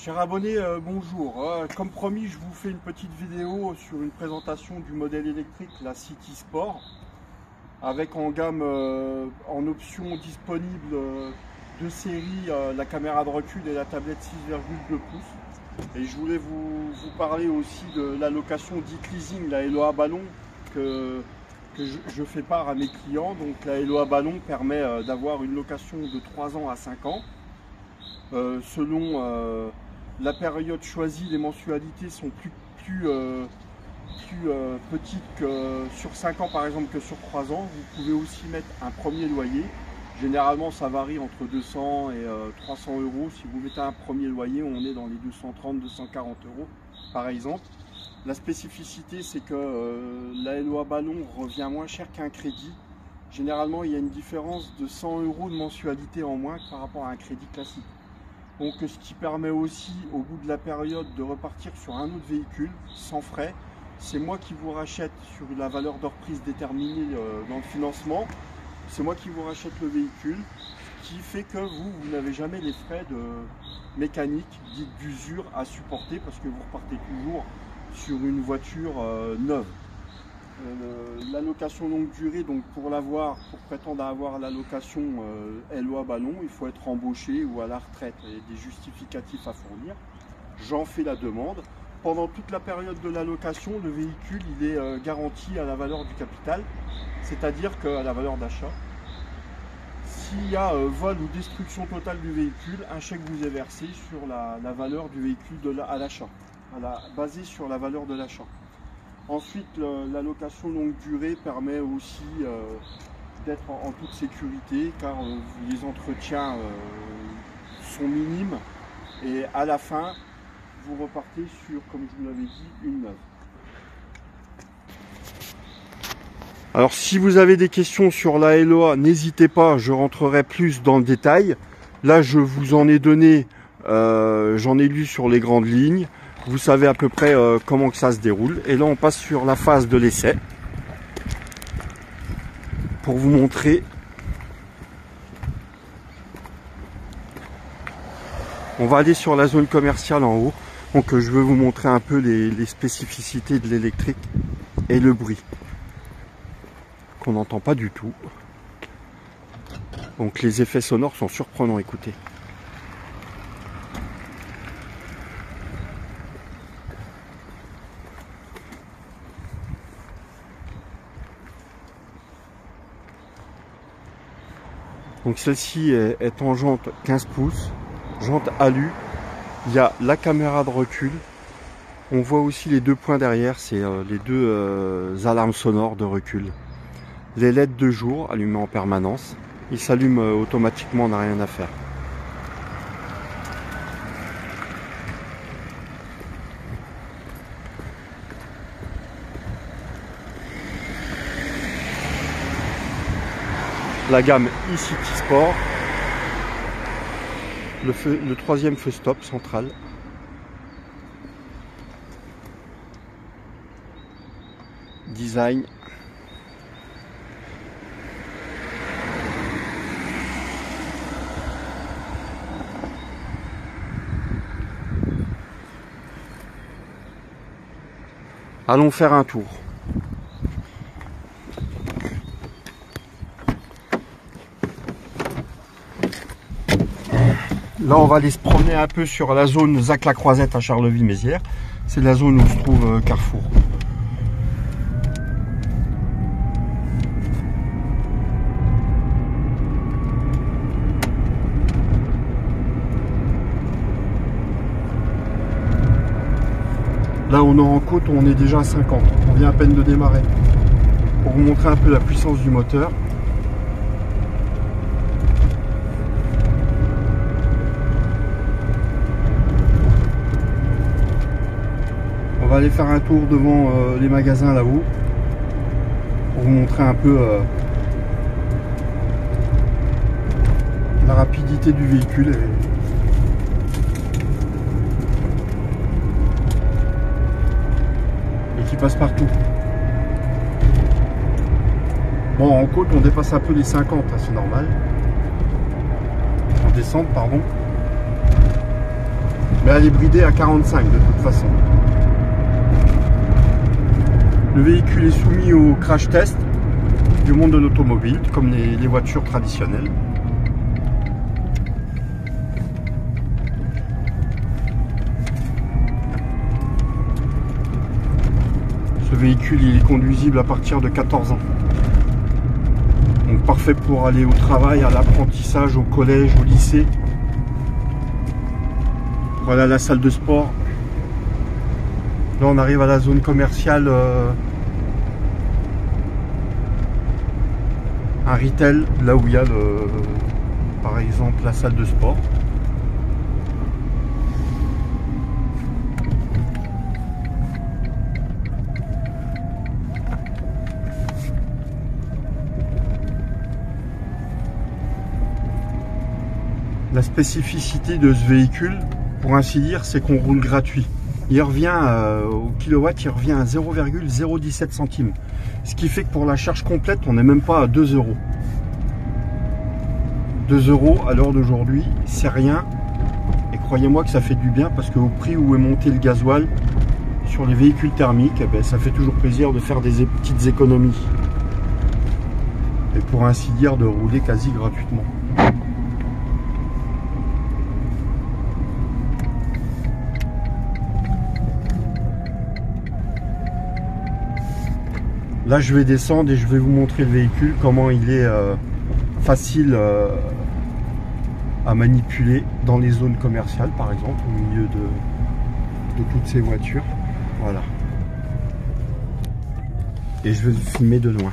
Chers abonnés, bonjour. Comme promis, je vous fais une petite vidéo sur une présentation du modèle électrique, la City Sport, avec en gamme, en option disponible de série, la caméra de recul et la tablette 6,2 pouces. Et je voulais vous parler aussi de la location dite leasing, la Hello Ballon, que je fais part à mes clients. Donc la Hello Ballon permet d'avoir une location de 3 ans à 5 ans. Selon la période choisie, les mensualités sont plus petites que sur 5 ans par exemple que sur 3 ans. Vous pouvez aussi mettre un premier loyer. Généralement ça varie entre 200 et 300 euros. Si vous mettez un premier loyer, on est dans les 230-240 euros par exemple. La spécificité, c'est que la Hello Ballon revient moins cher qu'un crédit. Généralement il y a une différence de 100 euros de mensualité en moins par rapport à un crédit classique. Donc, ce qui permet aussi au bout de la période de repartir sur un autre véhicule sans frais. C'est moi qui vous rachète sur la valeur de reprise déterminée dans le financement. C'est moi qui vous rachète le véhicule, ce qui fait que vous n'avez jamais les frais de mécanique, dite d'usure à supporter, parce que vous repartez toujours sur une voiture neuve. La location longue durée, donc pour prétendre avoir la location Hello Ballon, il faut être embauché ou à la retraite et des justificatifs à fournir. J'en fais la demande. Pendant toute la période de la location, le véhicule il est garanti à la valeur du capital, c'est-à-dire qu'à la valeur d'achat. S'il y a vol ou destruction totale du véhicule, un chèque vous est versé sur la valeur du véhicule à l'achat, basé sur la valeur de l'achat. Ensuite, la location longue durée permet aussi d'être en toute sécurité, car les entretiens sont minimes et à la fin, vous repartez sur, comme je vous l'avais dit, une neuve. Alors si vous avez des questions sur la Hello, n'hésitez pas, je rentrerai plus dans le détail. Là, je vous en ai donné, j'en ai lu sur les grandes lignes. Vous savez à peu près comment que ça se déroule. Et là, on passe sur la phase de l'essai pour vous montrer. On va aller sur la zone commerciale en haut. Donc, je vais vous montrer un peu les spécificités de l'électrique et le bruit qu'on n'entend pas du tout. Donc, les effets sonores sont surprenants. Écoutez. Donc celle-ci est en jante 15 pouces, jante alu. Il y a la caméra de recul. On voit aussi les deux points derrière, c'est les deux alarmes sonores de recul. Les LED de jour allumés en permanence. Ils s'allument automatiquement, on n'a rien à faire. La gamme e-City Sport, le troisième feu stop central, design, allons faire un tour. Là, on va aller se promener un peu sur la zone Zac-la-Croisette à Charleville-Mézières. C'est la zone où se trouve Carrefour. Là, on est en côte, on est déjà à 50. On vient à peine de démarrer. Pour vous montrer un peu la puissance du moteur. On va aller faire un tour devant les magasins là-haut pour vous montrer un peu la rapidité du véhicule et qui passe partout. Bon, en côte on dépasse un peu les 50, hein, c'est normal. En descente, pardon. Mais elle est bridée à 45 de toute façon. Le véhicule est soumis au crash test du monde de l'automobile, comme les voitures traditionnelles. Ce véhicule il est conduisible à partir de 14 ans. Donc parfait pour aller au travail, à l'apprentissage, au collège, au lycée. Pour aller à la salle de sport. Là on arrive à la zone commerciale, un retail, là où il y a par exemple la salle de sport. La spécificité de ce véhicule, pour ainsi dire, c'est qu'on roule gratuit. Il revient au kilowatt, il revient à 0,017 centimes. Ce qui fait que pour la charge complète, on n'est même pas à 2 euros. 2 euros à l'heure d'aujourd'hui, c'est rien. Et croyez-moi que ça fait du bien parce qu'au prix où est monté le gasoil sur les véhicules thermiques, eh ben, ça fait toujours plaisir de faire des petites économies. Et pour ainsi dire, de rouler quasi gratuitement. Là je vais descendre et je vais vous montrer le véhicule, comment il est facile à manipuler dans les zones commerciales par exemple, au milieu de toutes ces voitures. Voilà. Et je vais le filmer de loin.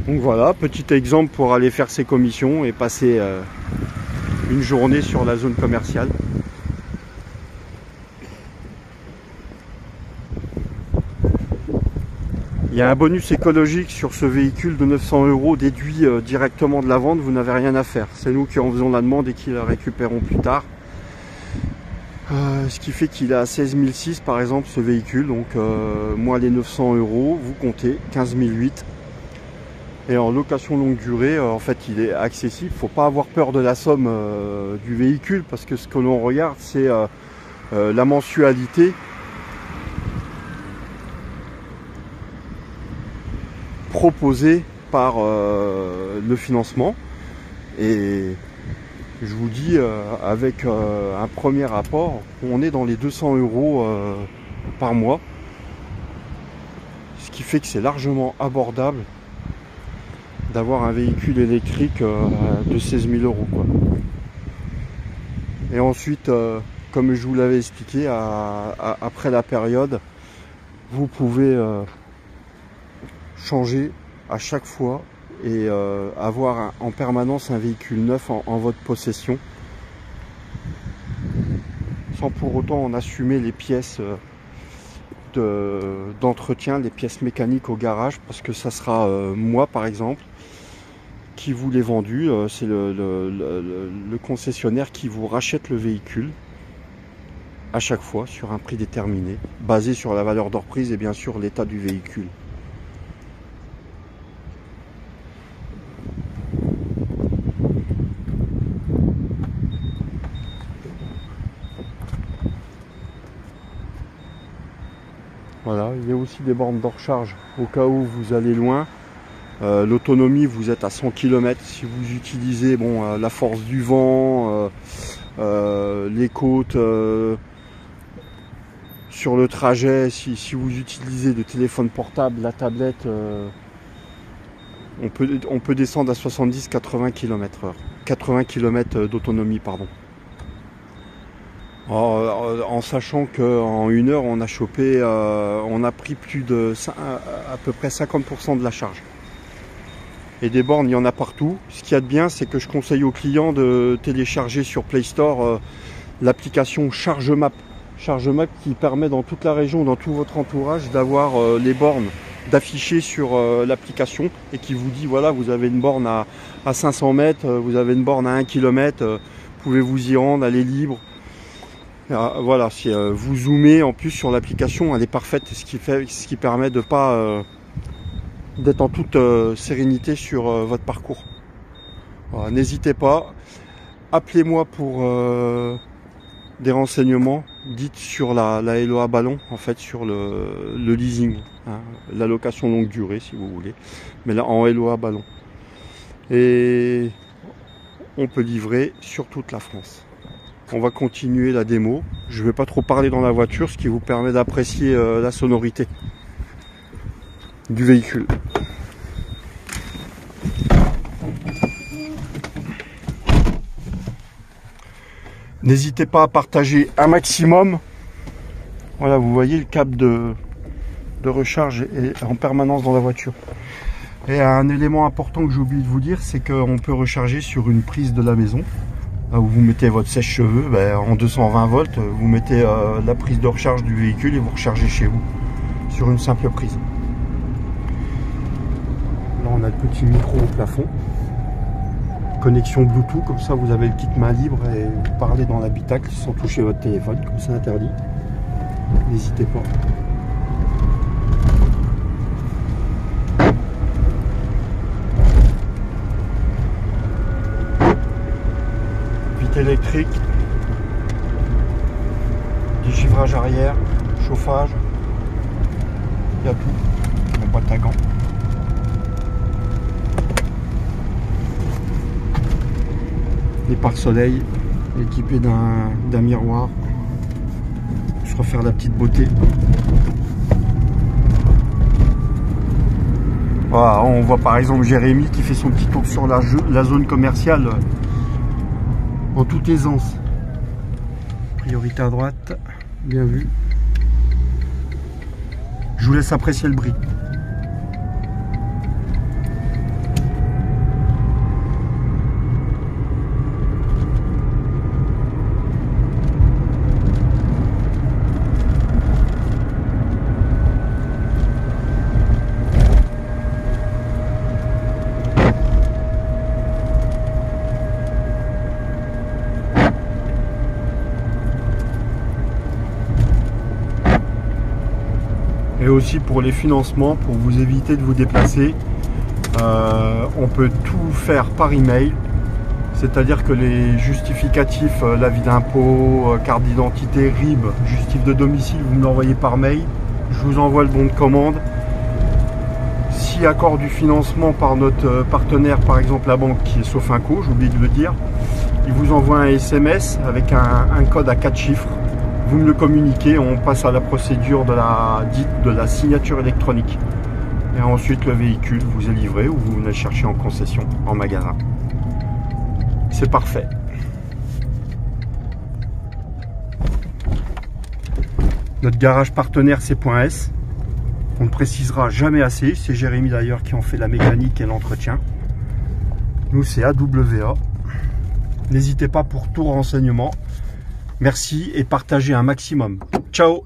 Donc voilà, petit exemple pour aller faire ses commissions et passer une journée sur la zone commerciale. Il y a un bonus écologique sur ce véhicule de 900 € déduit directement de la vente, vous n'avez rien à faire. C'est nous qui en faisons la demande et qui la récupérons plus tard. Ce qui fait qu'il est à 16 600 par exemple ce véhicule, donc moins les 900 €, vous comptez 15 800. Et en location longue durée, en fait il est accessible, il ne faut pas avoir peur de la somme du véhicule parce que ce que l'on regarde c'est la mensualité proposé par le financement, et je vous dis avec un premier rapport on est dans les 200 € par mois, ce qui fait que c'est largement abordable d'avoir un véhicule électrique de 16 000 € quoi. Et ensuite comme je vous l'avais expliqué, après la période vous pouvez changer à chaque fois et avoir en permanence un véhicule neuf en votre possession sans pour autant en assumer les pièces d'entretien, les pièces mécaniques au garage, parce que ça sera moi par exemple qui vous l'ai vendu, c'est le concessionnaire qui vous rachète le véhicule à chaque fois sur un prix déterminé basé sur la valeur de reprise et bien sûr l'état du véhicule. Voilà, il y a aussi des bornes de recharge au cas où vous allez loin. L'autonomie, vous êtes à 100 km si vous utilisez la force du vent, les côtes, sur le trajet, si vous utilisez le téléphone portable, la tablette, on peut descendre à 70-80 km/h. 80 km d'autonomie, pardon. En sachant qu'en 1 heure, on a chopé, on a pris plus de à peu près 50% de la charge. Et des bornes, il y en a partout. Ce qu'il y a de bien, c'est que je conseille aux clients de télécharger sur Play Store l'application ChargeMap. ChargeMap qui permet dans toute la région, dans tout votre entourage, d'avoir les bornes d'afficher sur l'application et qui vous dit voilà, vous avez une borne à 500 mètres, vous avez une borne à 1 km, vous pouvez vous y rendre, elle est libre. Voilà, si vous zoomez en plus sur l'application, elle est parfaite, ce qui permet de pas d'être en toute sérénité sur votre parcours. Voilà, n'hésitez pas, appelez-moi pour des renseignements. Dites sur la LOA Ballon, en fait sur le leasing, hein, la location longue durée si vous voulez, mais là en LOA Ballon. Et on peut livrer sur toute la France. On va continuer la démo. Je ne vais pas trop parler dans la voiture, ce qui vous permet d'apprécier la sonorité du véhicule. N'hésitez pas à partager un maximum. Voilà, vous voyez le câble de recharge est en permanence dans la voiture. Et un élément important que j'ai oublié de vous dire, c'est qu'on peut recharger sur une prise de la maison. Là où vous mettez votre sèche-cheveux, en 220 volts, vous mettez la prise de recharge du véhicule et vous rechargez chez vous sur une simple prise. Là on a le petit micro au plafond, connexion Bluetooth, comme ça vous avez le kit main libre et vous parlez dans l'habitacle sans toucher votre téléphone, comme c'est interdit. N'hésitez pas. Électrique, dégivrage arrière, chauffage, il y a tout, la boîte à gants. Les pare-soleil équipés d'un miroir, je refaire la petite beauté. Voilà, on voit par exemple Jérémy qui fait son petit tour sur la zone commerciale en toute aisance. Priorité à droite, bien vu. Je vous laisse apprécier le bris. Et aussi pour les financements, pour vous éviter de vous déplacer, on peut tout faire par email, c'est-à-dire que les justificatifs, l'avis d'impôt, carte d'identité, RIB, justif de domicile, vous me l'envoyez par mail, je vous envoie le bon de commande. Si accord du financement par notre partenaire, par exemple la banque qui est Sofinco, j'ai oublié de le dire, il vous envoie un SMS avec un code à 4 chiffres. Vous me le communiquez, on passe à la procédure de la signature électronique. Et ensuite le véhicule vous est livré ou vous venez le chercher en concession, en magasin. C'est parfait. Notre garage partenaire c'est .s. On ne précisera jamais assez. C'est Jérémy d'ailleurs qui en fait la mécanique et l'entretien. Nous c'est AWA. N'hésitez pas pour tout renseignement. Merci et partagez un maximum. Ciao!